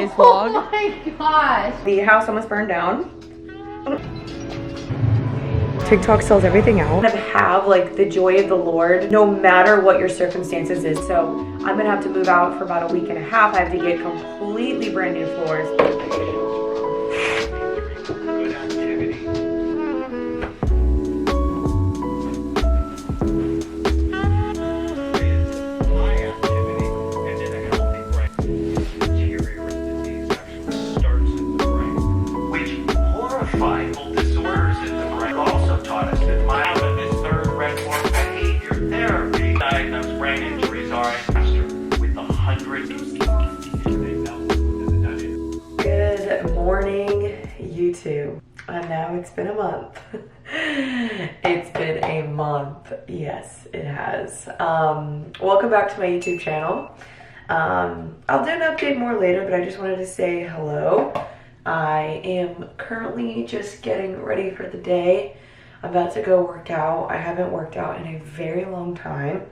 Vlog. Oh my gosh. The house almost burned down. TikTok sells everything out. Have like the joy of the Lord no matter what your circumstances is. So I'm gonna have to move out for about a week and a half. I have to get completely brand new floors. Good morning, YouTube. I know it's been a month. It's been a month. Yes, it has. Welcome back to my YouTube channel. I'll do an update more later, but I just wanted to say hello. I am currently just getting ready for the day. I'm about to go work out. I haven't worked out in a very long time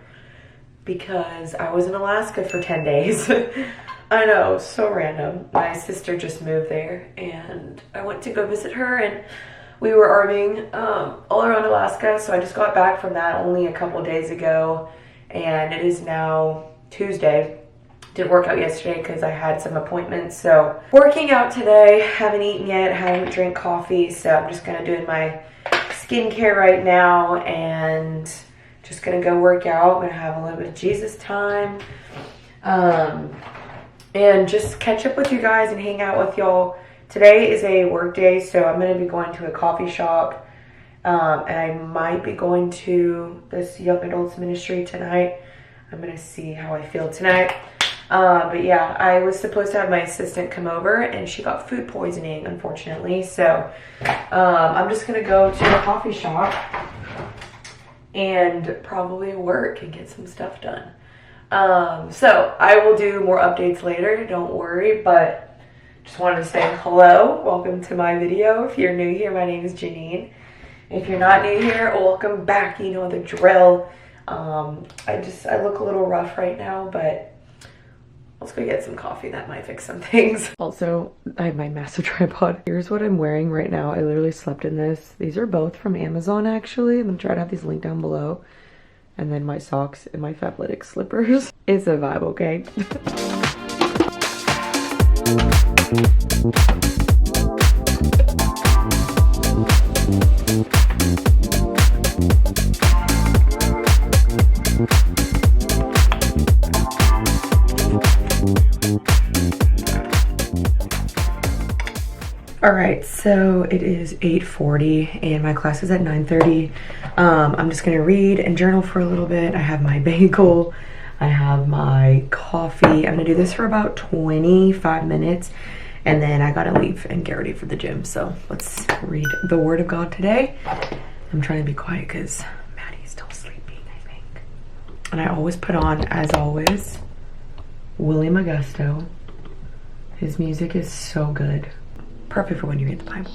because I was in Alaska for 10 days. I know, so random. My sister just moved there and I went to go visit her and we were RVing all around Alaska. So I just got back from that only a couple days ago and it is now Tuesday. Didn't work out yesterday because I had some appointments. So working out today, haven't eaten yet, haven't drank coffee. So I'm just kind of doing my skincare right now and just gonna go work out. I'm gonna have a little bit of Jesus time. And just catch up with you guys and hang out with y'all. Today is a work day, so I'm going to be going to a coffee shop. And I might be going to this young adults ministry tonight. I'm going to see how I feel tonight. But yeah, I was supposed to have my assistant come over and she got food poisoning, unfortunately. So I'm just going to go to the coffee shop and probably work and get some stuff done. So I will do more updates later, don't worry, but just wanted to say hello, welcome to my video. If you're new here, my name is Jeanine. If you're not new here, welcome back, you know the drill. I look a little rough right now, but let's go get some coffee, that might fix some things. Also, I have my massive tripod. Here's what I'm wearing right now. I literally slept in this. These are both from Amazon actually. I'm gonna try to have these linked down below. And then my socks and my Fabletics slippers. It's a vibe, okay? All right, so it is 8:40 and my class is at 9:30. I'm just gonna read and journal for a little bit. I have my bagel, I have my coffee. I'm gonna do this for about 25 minutes and then I gotta leave and get ready for the gym. So let's read the word of God today. I'm trying to be quiet because Maddie's still sleeping, I think. And I always put on, as always, William Augusto. His music is so good. Perfect for when you read the Bible.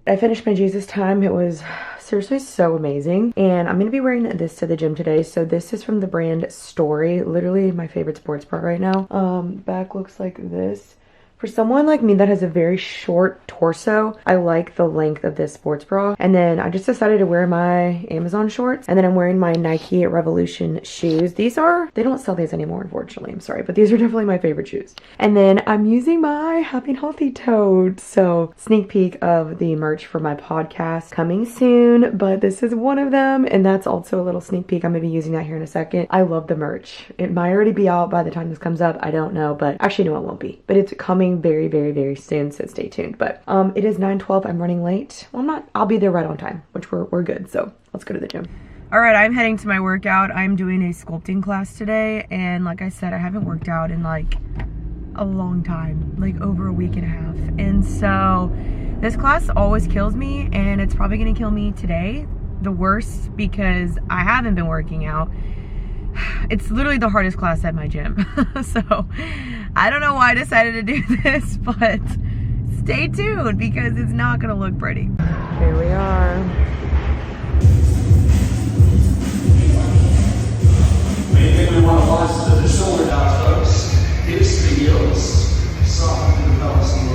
I finished my Jesus time. It was seriously so amazing. And I'm gonna be wearing this to the gym today. So this is from the brand Story, literally my favorite sports bra right now. Back looks like this. For someone like me that has a very short torso, I like the length of this sports bra. And then I just decided to wear my Amazon shorts. And then I'm wearing my Nike Revolution shoes. They don't sell these anymore, unfortunately. I'm sorry, but these are definitely my favorite shoes. And then I'm using my Happy and Healthy tote. So sneak peek of the merch for my podcast coming soon, but this is one of them. And that's also a little sneak peek. I'm gonna be using that here in a second. I love the merch. It might already be out by the time this comes up. I don't know, but actually no, it won't be. But it's coming very, very, very soon, so stay tuned. But it is 9:12. I'm running late. Well, I'll be there right on time, which we're good. So let's go to the gym. All right, I'm heading to my workout. I'm doing a sculpting class today, and like I said, I haven't worked out in like a long time, like over a week and a half. And so this class always kills me, and it's probably gonna kill me today. the worst because I haven't been working out. It's literally the hardest class at my gym. So I don't know why I decided to do this, but stay tuned because it's not gonna look pretty. Here we are. Main thing we want to pause to the shoulder down, folks. Hips to heels. Soft the pelvis and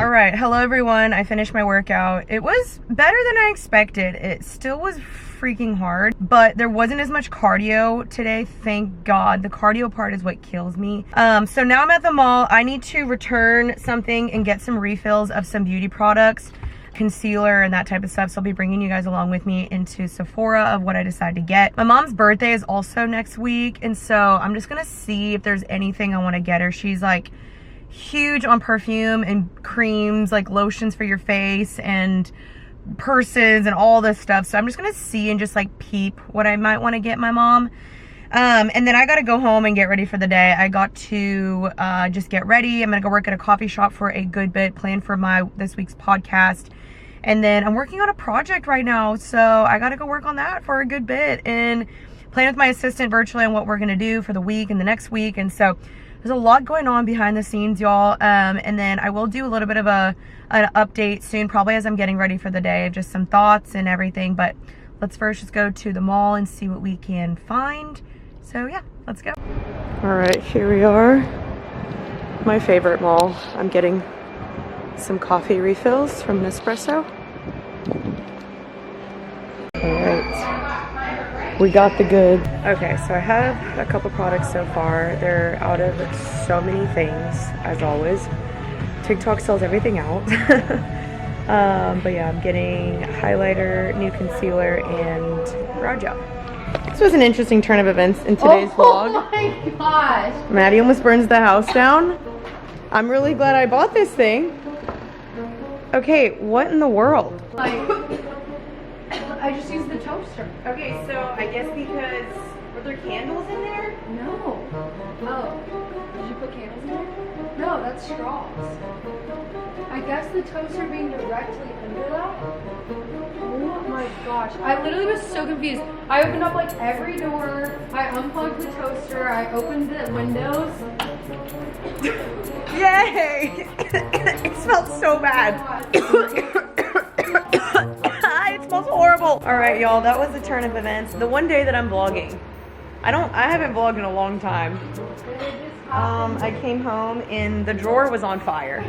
All right, hello everyone. I finished my workout. It was better than I expected. It still was freaking hard, but there wasn't as much cardio today, thank God. The cardio part is what kills me. So now I'm at the mall. I need to return something and get some refills of some beauty products, concealer and that type of stuff. So I'll be bringing you guys along with me into Sephora of what I decide to get. My mom's birthday is also next week, and so I'm just gonna see if there's anything I want to get her. She's like huge on perfume and creams, like lotions for your face and purses and all this stuff. So I'm just gonna see and just like peep what I might want to get my mom. And then I gotta go home and get ready for the day. I got to just get ready. I'm gonna go work at a coffee shop for a good bit, plan for this week's podcast. And then I'm working on a project right now, so I gotta go work on that for a good bit and plan with my assistant virtually on what we're gonna do for the week and the next week. And so there's a lot going on behind the scenes, y'all. And then I will do a little bit of an update soon, probably as I'm getting ready for the day, of just some thoughts and everything. But let's first just go to the mall and see what we can find. So yeah, let's go. All right, here we are. My favorite mall. I'm getting some coffee refills from Nespresso. All right, we got the good. Okay, so I have a couple products so far. They're out of so many things, as always. TikTok sells everything out. But yeah, I'm getting highlighter, new concealer, and brow gel. This was an interesting turn of events in today's vlog. Oh my gosh. Maddie almost burns the house down. I'm really glad I bought this thing. Okay, what in the world? Like, I just used the toaster. Okay, so I guess because, were there candles in there? No. Oh. Did you put candles in there? No, that's straws. I guess the toaster being directly under that? Oh my gosh. I literally was so confused. I opened up like every door. I unplugged the toaster. I opened the windows. Yay! It smells so bad. It smells horrible. All right, y'all, that was the turn of events. The one day that I'm vlogging. I haven't vlogged in a long time. I came home and the drawer was on fire.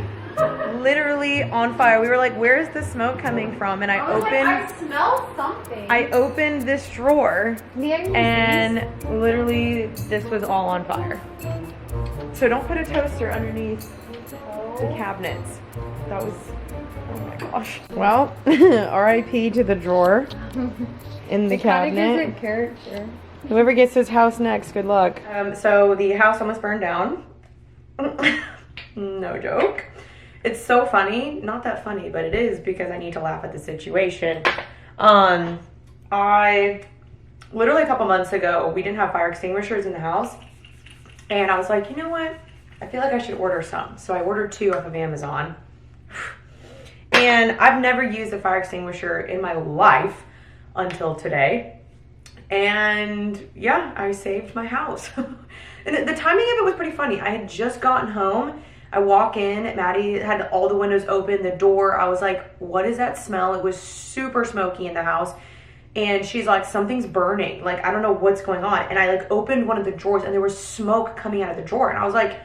Literally on fire. We were like, where is the smoke coming from? And I smell something. I opened this drawer and literally this was all on fire. So don't put a toaster underneath the cabinets. That was, oh my gosh. Well, RIP to the drawer in the cabinet. Character. Whoever gets this house next, good luck. So the house almost burned down. No joke. It's so funny. Not that funny, but it is because I need to laugh at the situation. I literally a couple months ago, we didn't have fire extinguishers in the house. And I was like, you know what? I feel like I should order some. So I ordered 2 off of Amazon. And I've never used a fire extinguisher in my life until today. And yeah, I saved my house. And the timing of it was pretty funny. I had just gotten home. I walk in, Maddie had all the windows open, the door. I was like, what is that smell? It was super smoky in the house. And she's like, something's burning. Like, I don't know what's going on. And I like opened one of the drawers and there was smoke coming out of the drawer. And I was like,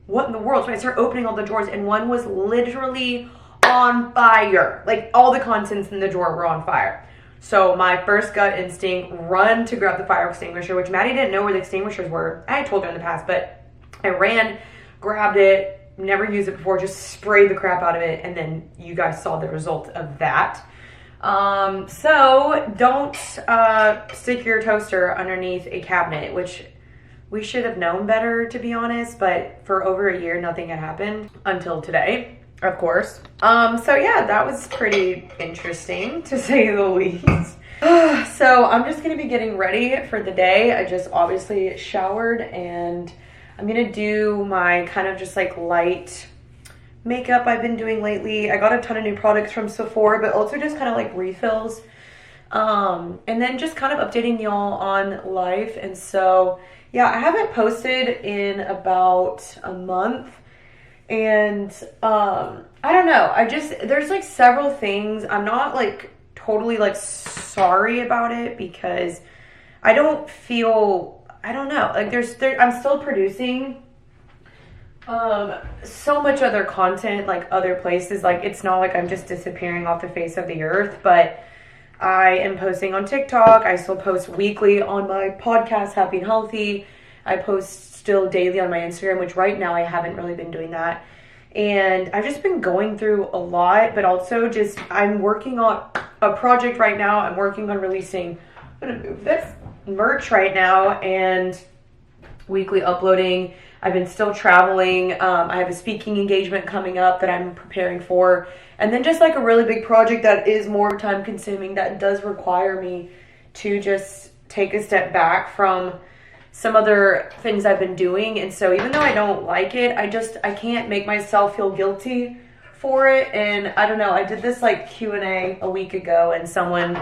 what in the world? So I started opening all the drawers and one was literally on fire. Like all the contents in the drawer were on fire. So my first gut instinct, run to grab the fire extinguisher, which Maddie didn't know where the extinguishers were. I had told her in the past, but I ran, grabbed it, never used it before, just sprayed the crap out of it. And then you guys saw the result of that. So don't stick your toaster underneath a cabinet, which we should have known better, to be honest, but for over a year, nothing had happened until today, of course. So yeah, that was pretty interesting to say the least. So I'm just gonna be getting ready for the day. I just obviously showered and I'm gonna do my kind of just like light makeup I've been doing lately. I got a ton of new products from Sephora, but also just kind of like refills. And then just kind of updating y'all on life. And so, yeah, I haven't posted in about a month. And I don't know. There's like several things. I'm not like totally like sorry about it because I don't know. Like I'm still producing so much other content, like other places. Like it's not like I'm just disappearing off the face of the earth, but I am posting on TikTok. I still post weekly on my podcast, Happy and Healthy. I post still daily on my Instagram, which right now I haven't really been doing that. And I've just been going through a lot, but also just I'm working on a project right now. I'm working on releasing, I'm gonna move this, merch right now, and weekly uploading. I've been still traveling. I have a speaking engagement coming up that I'm preparing for. And then just like a really big project that is more time consuming, that does require me to just take a step back from some other things I've been doing. And so even though I don't like it, I can't make myself feel guilty for it. And I don't know, I did this like Q&A a week ago, and someone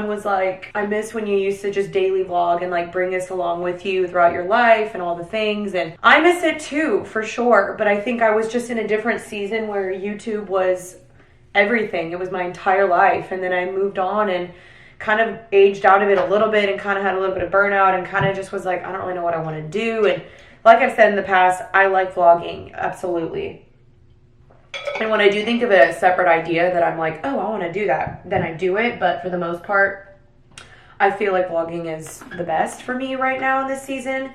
was like, I miss when you used to just daily vlog and like bring us along with you throughout your life and all the things. And I miss it too, for sure. But I think I was just in a different season where YouTube was everything. It was my entire life. And then I moved on and kind of aged out of it a little bit and kind of had a little bit of burnout and kind of just was like, I don't really know what I want to do. And like I've said in the past, I like vlogging, absolutely. And when I do think of a separate idea that I'm like, oh, I want to do that, then I do it. But for the most part, I feel like vlogging is the best for me right now in this season.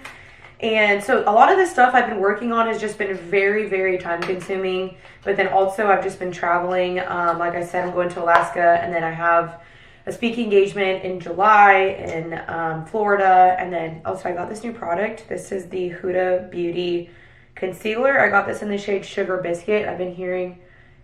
And so a lot of the stuff I've been working on has just been very, very time consuming. But then also I've just been traveling. Like I said, I'm going to Alaska, and then I have a speaking engagement in July in Florida. And then also I got this new product. This is the Huda Beauty concealer. I got this in the shade Sugar Biscuit. I've been hearing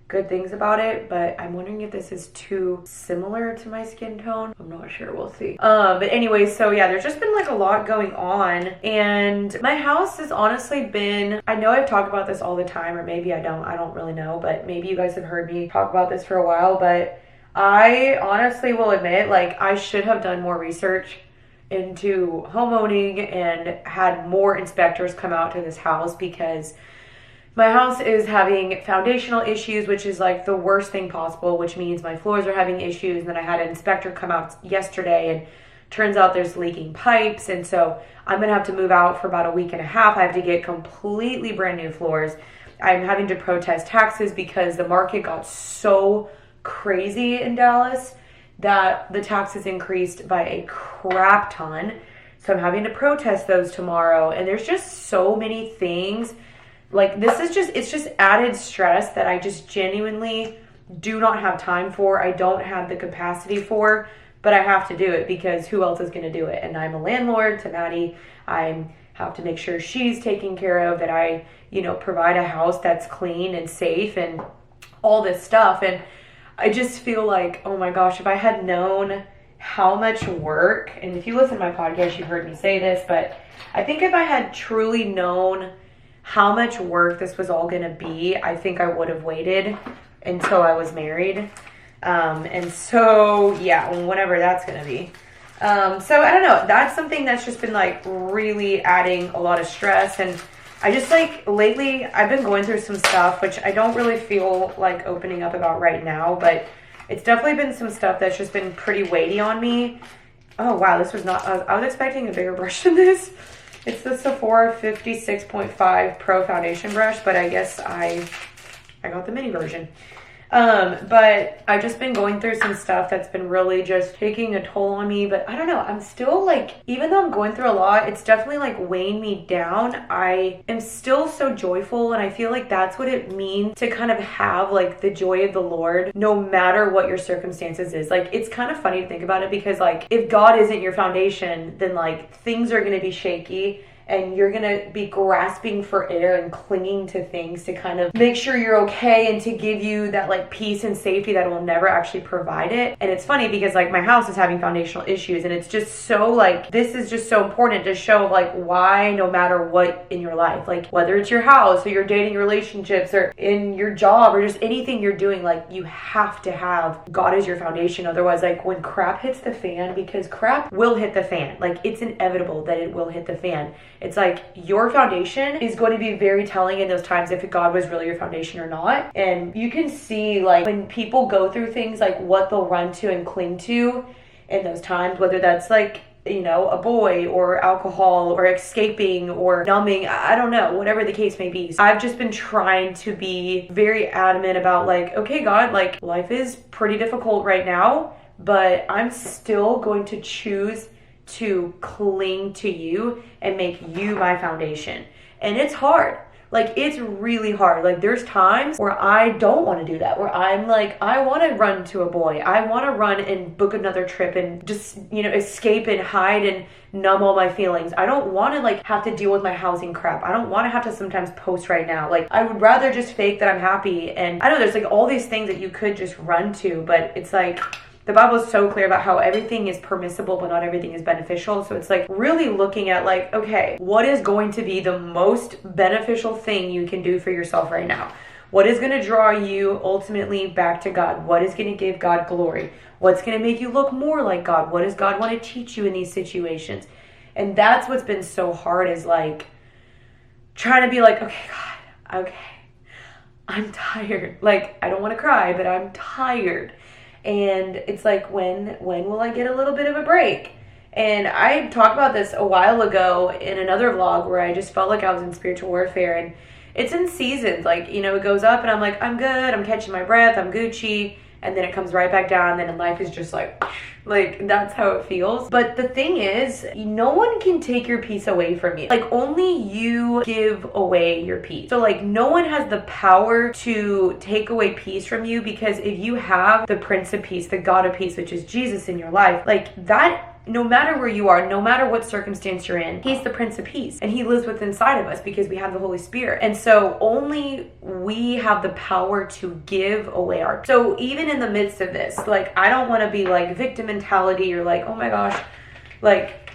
good things about it, but I'm wondering if this is too similar to my skin tone. I'm not sure, we'll see. But anyway, so yeah, there's just been like a lot going on, and my house has honestly been, I know I've talked about this all the time, or maybe I don't really know, but maybe you guys have heard me talk about this for a while, but I honestly will admit, like, I should have done more research into homeowning and had more inspectors come out to this house, because my house is having foundational issues, which is like the worst thing possible, which means my floors are having issues. And then I had an inspector come out yesterday, and turns out there's leaking pipes. And so I'm gonna have to move out for about a week and a half. I have to get completely brand new floors. I'm having to protest taxes because the market got so crazy in Dallas that the taxes increased by a crap ton. So I'm having to protest those tomorrow. And there's just so many things. Like, this is just, it's just added stress that I just genuinely do not have time for. I don't have the capacity for, but I have to do it because who else is going to do it? And I'm a landlord to Maddie. I have to make sure she's taken care of, that I, provide a house that's clean and safe and all this stuff. And I just feel like, oh my gosh, if I had known how much work, and if you listen to my podcast, you've heard me say this, but I think if I had truly known how much work this was all going to be, I think I would have waited until I was married. And so, yeah, whenever that's going to be. So I don't know. That's something that's just been like really adding a lot of stress. And I just like lately I've been going through some stuff, which I don't really feel like opening up about right now, but it's definitely been some stuff that's just been pretty weighty on me. Oh, wow. This was not, I was expecting a bigger brush than this. It's the Sephora 56.5 Pro Foundation Brush, but I guess I got the mini version. But I've just been going through some stuff that's been really just taking a toll on me. But I don't know, I'm still like, even though I'm going through a lot, it's definitely like weighing me down. I am still so joyful, and I feel like that's what it means to kind of have like the joy of the Lord no matter what your circumstances is. Like, it's kind of funny to think about it, because like if God isn't your foundation, then like things are going to be shaky and you're gonna be grasping for air and clinging to things to kind of make sure you're okay and to give you that like peace and safety that will never actually provide it. And it's funny because like my house is having foundational issues, and it's just so like, this is just so important to show like why no matter what in your life, like whether it's your house or your dating relationships or in your job or just anything you're doing, like you have to have God as your foundation. Otherwise, like when crap hits the fan, because crap will hit the fan, like it's inevitable that it will hit the fan. It's like your foundation is going to be very telling in those times if God was really your foundation or not. And you can see like when people go through things, like what they'll run to and cling to in those times, whether that's like, you know, a boy or alcohol or escaping or numbing, I don't know, whatever the case may be. I've just been trying to be very adamant about like, okay, God, like life is pretty difficult right now, but I'm still going to choose to cling to you and make you my foundation. And it's hard. Like, it's really hard. Like, there's times where I don't want to do that, where I'm like, I want to run to a boy. I want to run and book another trip and just, you know, escape and hide and numb all my feelings. I don't want to, like, have to deal with my housing crap. I don't want to have to sometimes post right now. Like, I would rather just fake that I'm happy. And I know there's, like, all these things that you could just run to, but it's like, the Bible is so clear about how everything is permissible, but not everything is beneficial. So it's like really looking at like, okay, what is going to be the most beneficial thing you can do for yourself right now? What is going to draw you ultimately back to God? What is going to give God glory? What's going to make you look more like God? What does God want to teach you in these situations? And that's what's been so hard, is like trying to be like, okay, God, okay, I'm tired. Like, I don't want to cry, but I'm tired. And it's like, when will I get a little bit of a break? And I talked about this a while ago in another vlog where I just felt like I was in spiritual warfare, and it's in seasons. Like, you know, it goes up and I'm like, I'm good, I'm catching my breath, I'm Gucci, and then it comes right back down, and then life is just like that's how it feels. But the thing is, no one can take your peace away from you. Like, only you give away your peace. So like, no one has the power to take away peace from you, because if you have the Prince of Peace, the God of Peace, which is Jesus in your life, like that, no matter where you are, no matter what circumstance you're in, he's the Prince of Peace, and he lives within inside of us because we have the Holy Spirit. And so only we have the power to give away our. So even in the midst of this, like, I don't want to be like victim mentality or like, oh my gosh, like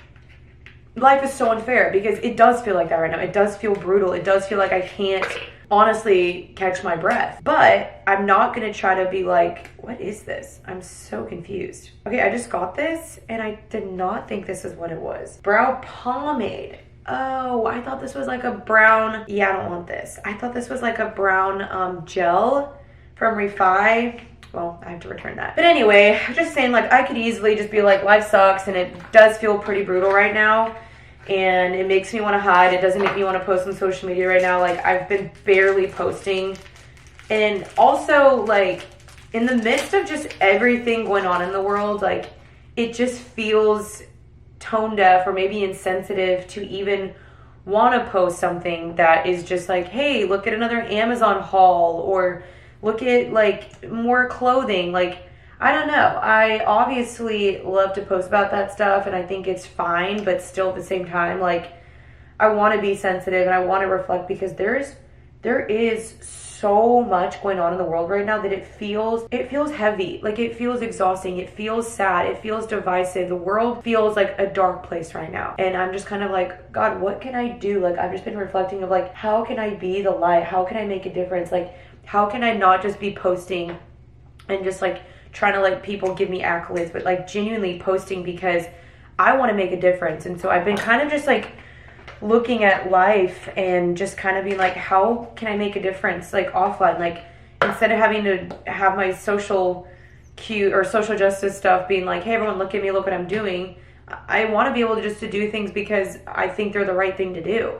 life is so unfair, because it does feel like that right now. It does feel brutal. It does feel like I can't honestly catch my breath. But I'm not gonna try to be like, what is this? I'm so confused. Okay, I just got this and I did not think this is what it was. Brow pomade. Oh, I thought this was like a brown, yeah, I don't want this. I thought this was like a brown gel from Refi. Well, I have to return that. But anyway, just saying, like, I could easily just be like, life sucks, and it does feel pretty brutal right now. And it makes me want to hide. It doesn't make me want to post on social media right now. Like, I've been barely posting. And also, like, in the midst of just everything going on in the world, like, it just feels tone deaf or maybe insensitive to even want to post something that is just like, hey, look at another Amazon haul, or look at like more clothing. Like, I don't know. I obviously love to post about that stuff, and I think it's fine, but still at the same time, like, I want to be sensitive and I want to reflect, because there is so much going on in the world right now that it feels heavy. Like, it feels exhausting. It feels sad. It feels divisive. The world feels like a dark place right now. And I'm just kind of like, God, what can I do? Like, I've just been reflecting of like, how can I be the light? How can I make a difference? Like, how can I not just be posting and just like trying to like people give me accolades, but like genuinely posting because I want to make a difference. And so I've been kind of just like looking at life and just kind of being like, how can I make a difference like offline? Like, instead of having to have my social justice stuff being like, hey everyone, look at me, look what I'm doing, I want to be able to just to do things because I think they're the right thing to do.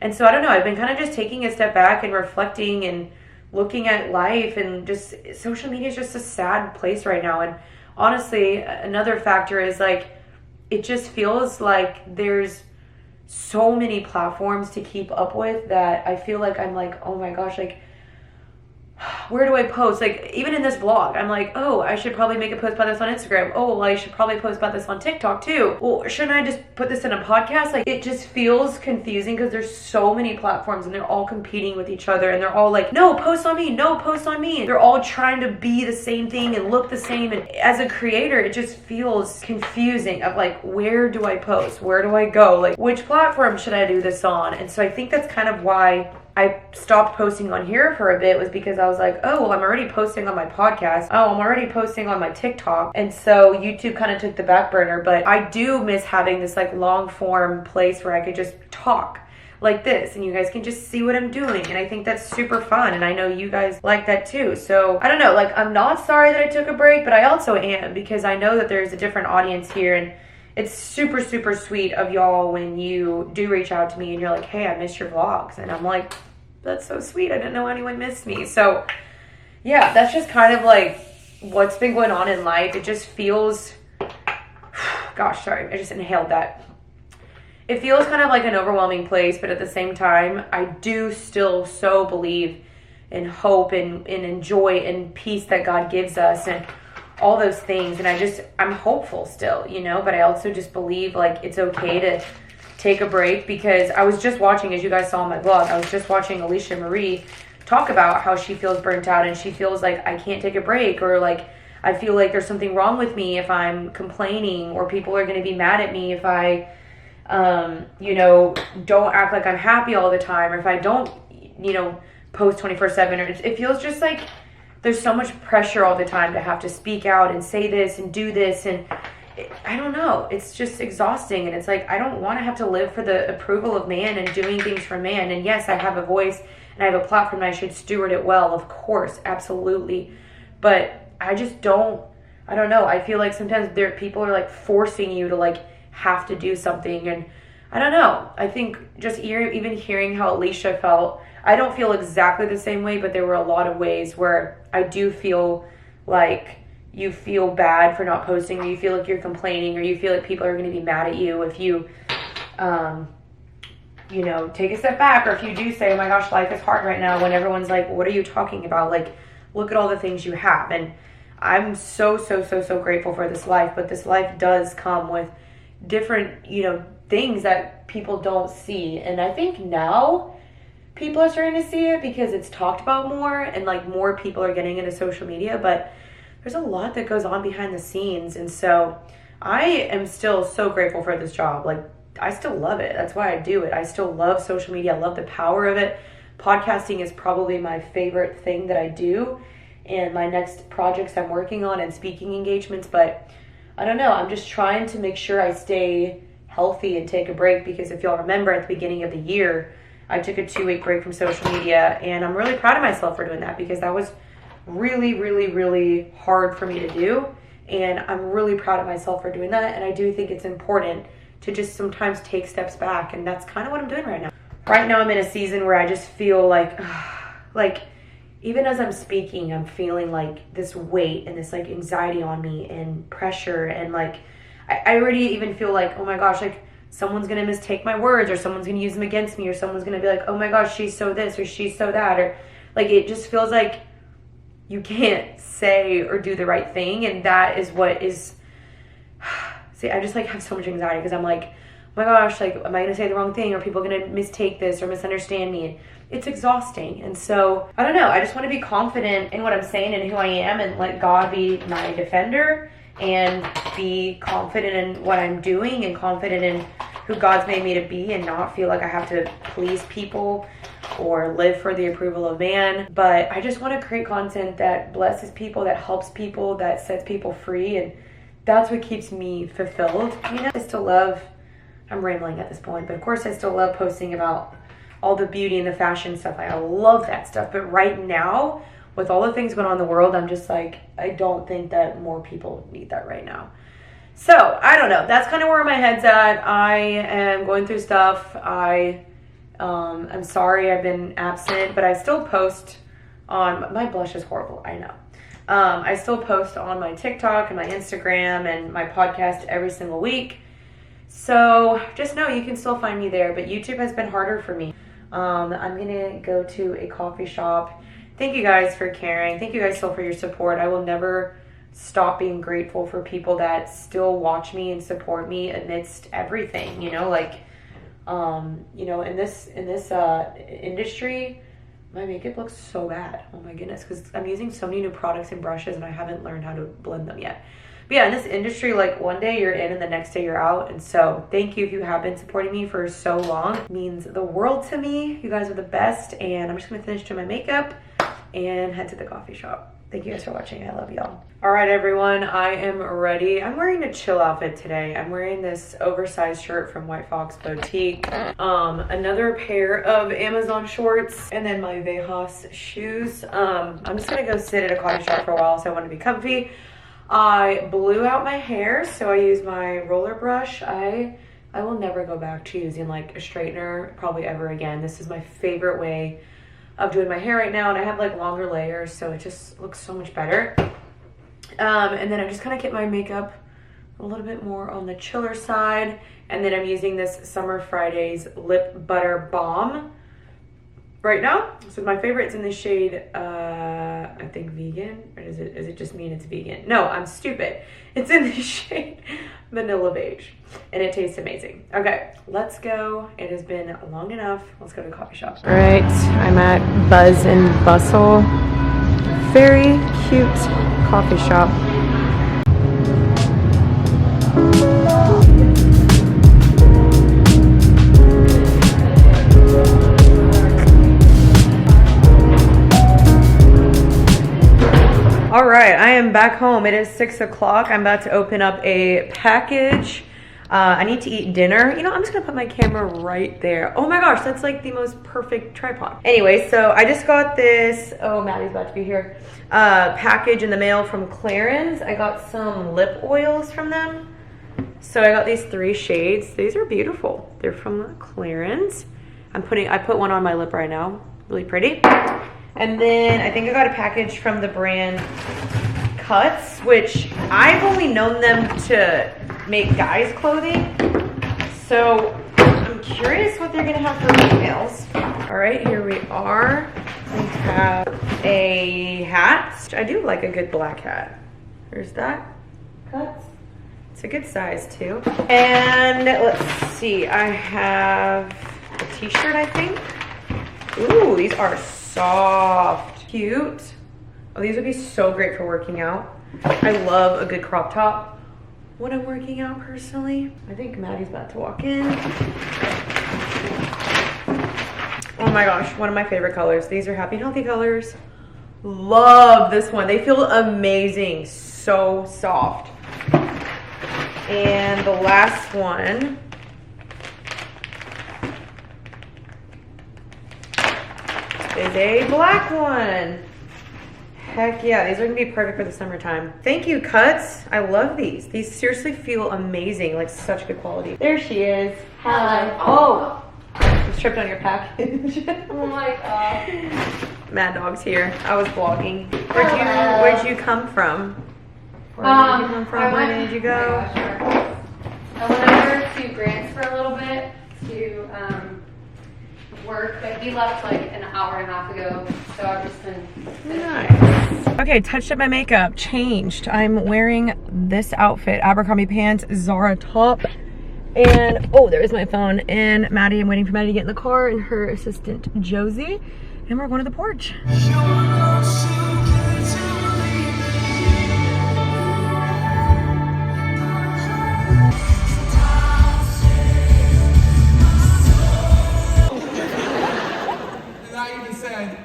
And so I don't know, I've been kind of just taking a step back and reflecting and looking at life, and just social media is just a sad place right now. And honestly, another factor is like, it just feels like there's so many platforms to keep up with that I feel like I'm like, oh my gosh, like, where do I post? Like, even in this vlog, I'm like, oh, I should probably make a post about this on Instagram. Oh, well, I should probably post about this on TikTok too. Well, shouldn't I just put this in a podcast? Like, it just feels confusing because there's so many platforms and they're all competing with each other, and they're all like, no, post on me, no, post on me. And they're all trying to be the same thing and look the same. And as a creator, it just feels confusing of like, where do I post? Where do I go? Like, which platform should I do this on? And so I think that's kind of why I stopped posting on here for a bit, was because I was like, oh, well, I'm already posting on my podcast. Oh, I'm already posting on my TikTok. And so YouTube kind of took the back burner. But I do miss having this like long form place where I could just talk like this and you guys can just see what I'm doing. And I think that's super fun. And I know you guys like that too. So I don't know, like, I'm not sorry that I took a break, but I also am, because I know that there's a different audience here. And it's super, super sweet of y'all when you do reach out to me and you're like, hey, I miss your vlogs. And I'm like, that's so sweet. I didn't know anyone missed me. So yeah, that's just kind of like what's been going on in life. It just feels, gosh, sorry, I just inhaled that. It feels kind of like an overwhelming place, but at the same time, I do still so believe in hope and in joy and peace that God gives us and all those things. And I'm hopeful still, you know, but I also just believe like it's okay to take a break, because I was just watching, as you guys saw in my vlog, I was just watching Alicia Marie talk about how she feels burnt out and she feels like I can't take a break, or like I feel like there's something wrong with me if I'm complaining, or people are going to be mad at me if I you know, don't act like I'm happy all the time, or if I don't, you know, post 24/7, or it feels just like there's so much pressure all the time to have to speak out and say this and do this, and I don't know, it's just exhausting. And it's like, I don't want to have to live for the approval of man and doing things for man. And yes, I have a voice and I have a platform and I should steward it well, of course, absolutely. But I just don't, I don't know. I feel like sometimes people are like forcing you to like have to do something. And I don't know. I think just even hearing how Alicia felt, I don't feel exactly the same way, but there were a lot of ways where I do feel like you feel bad for not posting, or you feel like you're complaining, or you feel like people are going to be mad at you if you, you know, take a step back, or if you do say, oh my gosh, life is hard right now, when everyone's like, what are you talking about? Like, look at all the things you have. And I'm so grateful for this life, but this life does come with different, you know, things that people don't see. And I think now people are starting to see it because it's talked about more, and like more people are getting into social media, but there's a lot that goes on behind the scenes. And so I am still so grateful for this job. Like, I still love it. That's why I do it. I still love social media. I love the power of it. Podcasting is probably my favorite thing that I do, and my next projects I'm working on, and speaking engagements. But I don't know, I'm just trying to make sure I stay healthy and take a break, because if y'all remember at the beginning of the year, I took a 2-week break from social media, and I'm really proud of myself for doing that, because that was really hard for me to do. And I'm really proud of myself for doing that. And I do think it's important to just sometimes take steps back. And that's kind of what I'm doing right now. Right now I'm in a season where I just feel like even as I'm speaking, I'm feeling like this weight and this like anxiety on me and pressure. And like, I already even feel like, oh my gosh, like someone's going to mistake my words, or someone's going to use them against me, or someone's going to be like, oh my gosh, she's so this, or she's so that, or like, it just feels like you can't say or do the right thing. And that is what is, see, I just like have so much anxiety, because I'm like, oh my gosh, like, am I going to say the wrong thing? Are people going to mistake this or misunderstand me? It's exhausting. And so, I don't know, I just want to be confident in what I'm saying and who I am, and let God be my defender, and be confident in what I'm doing, and confident in who God's made me to be, and not feel like I have to please people or live for the approval of man. But I just want to create content that blesses people, that helps people, that sets people free. And that's what keeps me fulfilled. You know, I still love, I'm rambling at this point, but of course I still love posting about all the beauty and the fashion stuff. I love that stuff. But right now, with all the things going on in the world, I'm just like, I don't think that more people need that right now. So, I don't know. That's kind of where my head's at. I am going through stuff. I'm sorry I've been absent, but I still post on, my blush is horrible, I know. I still post on my TikTok and my Instagram and my podcast every single week. So just know you can still find me there, but YouTube has been harder for me. I'm going to go to a coffee shop thank you guys for caring. Thank you guys still for your support. I will never stop being grateful for people that still watch me and support me amidst everything, you know, like, you know, in this industry, my makeup looks so bad. Oh my goodness, because I'm using so many new products and brushes and I haven't learned how to blend them yet. But yeah, in this industry, like one day you're in and the next day you're out. And so thank you if you have been supporting me for so long. It means the world to me. You guys are the best. And I'm just gonna finish doing my makeup and head to the coffee shop. Thank you guys for watching. I love y'all. All right, everyone, I am ready. I'm wearing a chill outfit today. I'm wearing this oversized shirt from White Fox Boutique, another pair of Amazon shorts, and then my Vejas shoes. I'm just gonna go sit at a coffee shop for a while, so I want to be comfy. I blew out my hair, so I used my roller brush. I will never go back to using like a straightener probably ever again. This is my favorite way of doing my hair right now, and I have like longer layers, so it just looks so much better. And then I just kind of get my makeup a little bit more on the chiller side, and then I'm using this Summer Fridays Lip Butter Balm right now. So my favorite's in the shade, I think vegan, or is it just mean it's vegan? No, I'm stupid. It's in the shade Vanilla Beige, and it tastes amazing. Okay, let's go. It has been long enough. Let's go to the coffee shop. All right, I'm at Buzz and Bustle. Very cute coffee shop. All right, I am back home. It is 6 o'clock. I'm about to open up a package. I need to eat dinner. You know, I'm just gonna put my camera right there. Oh my gosh, that's like the most perfect tripod. Anyway, so I just got this, oh, Maddie's about to be here, package in the mail from Clarins. I got some lip oils from them. So I got these 3 shades. These are beautiful. They're from Clarins. I put one on my lip right now. Really pretty. And then I think I got a package from the brand Cuts, which I've only known them to make guys clothing. So I'm curious what they're gonna have for females. All right, here we are. We have a hat. I do like a good black hat. There's that. Cuts. It's a good size too. And let's see, I have a t-shirt, I think. Ooh, these are soft, cute. Oh, these would be so great for working out. I love a good crop top when I'm working out personally. I think Maddie's about to walk in. Oh my gosh, one of my favorite colors. These are happy and healthy colors. Love this one. They feel amazing, so soft. And the last one is a black one. Heck yeah, these are gonna be perfect for the summertime. Thank you, Cuts. I love these. These seriously feel amazing, like such good quality. There she is. Hi. Oh, you tripped on your package. Oh my god. Mad Dog's here. I was vlogging. Where'd you come from? Where did you come from? Where did you go? I went over to Grant's for a little bit to work, but he left like an hour and a half ago, so I've just been nice. Okay, touched up my makeup, changed. I'm wearing this outfit, Abercrombie pants, Zara top, and oh, there is my phone. And Maddie, I'm waiting for Maddie to get in the car, and her assistant Josie, and we're going to the porch.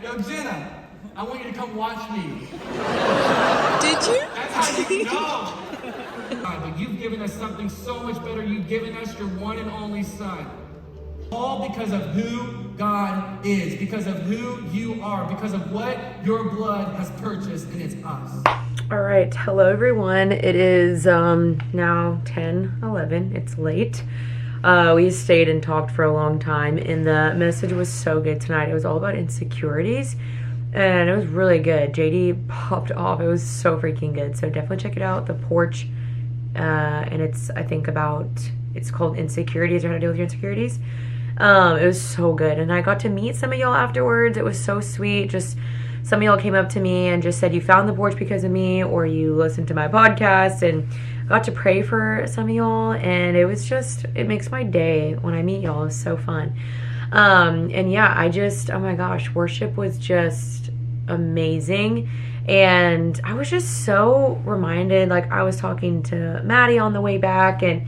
Yo, Jenna, I want you to come watch me. Did you? That's how you know. But you've given us something so much better. You've given us your one and only son. All because of who God is, because of who you are, because of what your blood has purchased, and it's us. All right, hello everyone. It is now 10:11. It's late. We stayed and talked for a long time, and the message was so good tonight. It was all about insecurities, and it was really good. JD popped off. It was so freaking good. So definitely check it out, The Porch. And it's, I think it's called Insecurities, or How to Deal with Your Insecurities. It was so good, and I got to meet some of y'all afterwards. It was so sweet, just some of y'all came up to me and just said you found the porch because of me, or you listened to my podcast, and I got to pray for some of y'all, and it makes my day when I meet y'all. It's so fun. And yeah, oh my gosh, worship was just amazing. And I was just so reminded, like I was talking to Maddie on the way back, and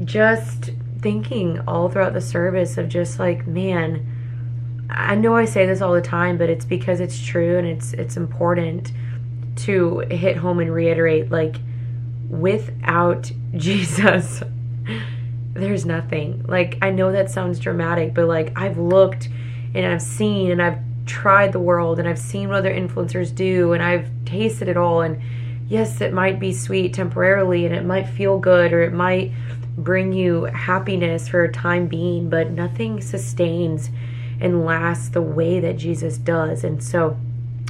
just thinking all throughout the service of just like, man, I know I say this all the time, but it's because it's true, and it's important to hit home and reiterate, like, without Jesus, there's nothing. Like, I know that sounds dramatic, but like, I've looked and I've seen and I've tried the world, and I've seen what other influencers do, and I've tasted it all, and yes, it might be sweet temporarily, and it might feel good, or it might bring you happiness for a time being, but nothing sustains and lasts the way that Jesus does. And so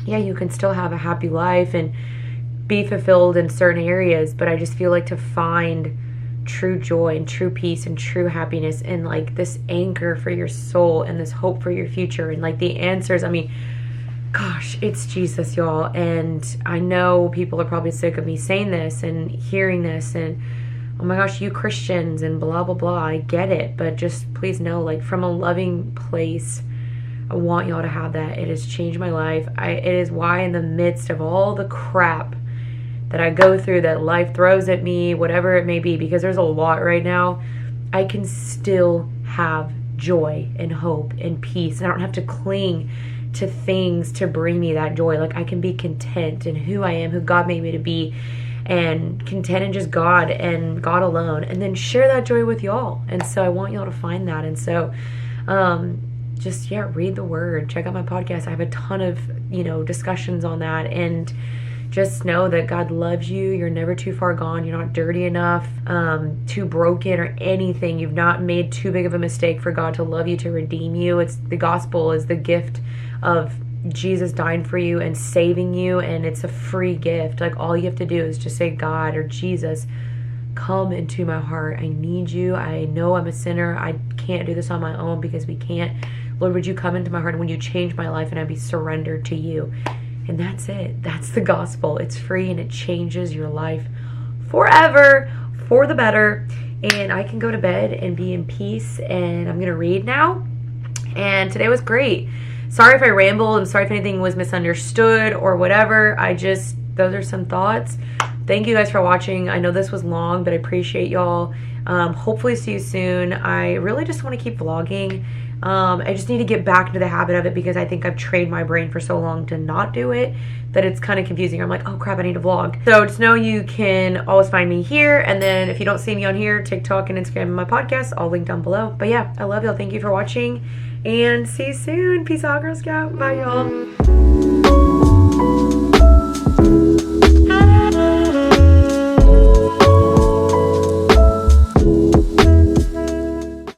yeah, you can still have a happy life and be fulfilled in certain areas, but I just feel like to find true joy and true peace and true happiness and like this anchor for your soul and this hope for your future and like the answers, I mean, gosh, it's Jesus, y'all. And I know people are probably sick of me saying this and hearing this and, oh my gosh, you Christians and blah, blah, blah. I get it. But just please know, like, from a loving place, I want y'all to have that. It has changed my life. It is why in the midst of all the crap that I go through, that life throws at me, whatever it may be, because there's a lot right now, I can still have joy and hope and peace. I don't have to cling to things to bring me that joy. Like, I can be content in who I am, who God made me to be, and content in just God and God alone, and then share that joy with y'all. And so I want y'all to find that. And so just, yeah, read the word, check out my podcast. I have a ton of, discussions on that, and just know that God loves you. You're never too far gone. You're not dirty enough, too broken or anything. You've not made too big of a mistake for God to love you, to redeem you. It's the gospel is the gift of Jesus dying for you and saving you, and it's a free gift. Like, all you have to do is just say, God or Jesus, come into my heart. I need you. I know I'm a sinner. I can't do this on my own, because we can't. Lord, would you come into my heart, and would you change my life, and I'd be surrendered to you. And that's it. That's the gospel. It's free, and it changes your life forever for the better. And I can go to bed and be in peace, and I'm going to read now. And today was great. Sorry if I rambled. I'm sorry if anything was misunderstood or whatever. Those are some thoughts. Thank you guys for watching. I know this was long, but I appreciate y'all. Hopefully see you soon. I really just want to keep vlogging. I just need to get back into the habit of it, because I think I've trained my brain for so long to not do it that it's kind of confusing. I'm like, oh crap, I need to vlog. So just know you can always find me here. And then if you don't see me on here, TikTok and Instagram and my podcast, all linked down below. But yeah, I love y'all. Thank you for watching, and see you soon. Peace out, Girl Scout. Bye, y'all.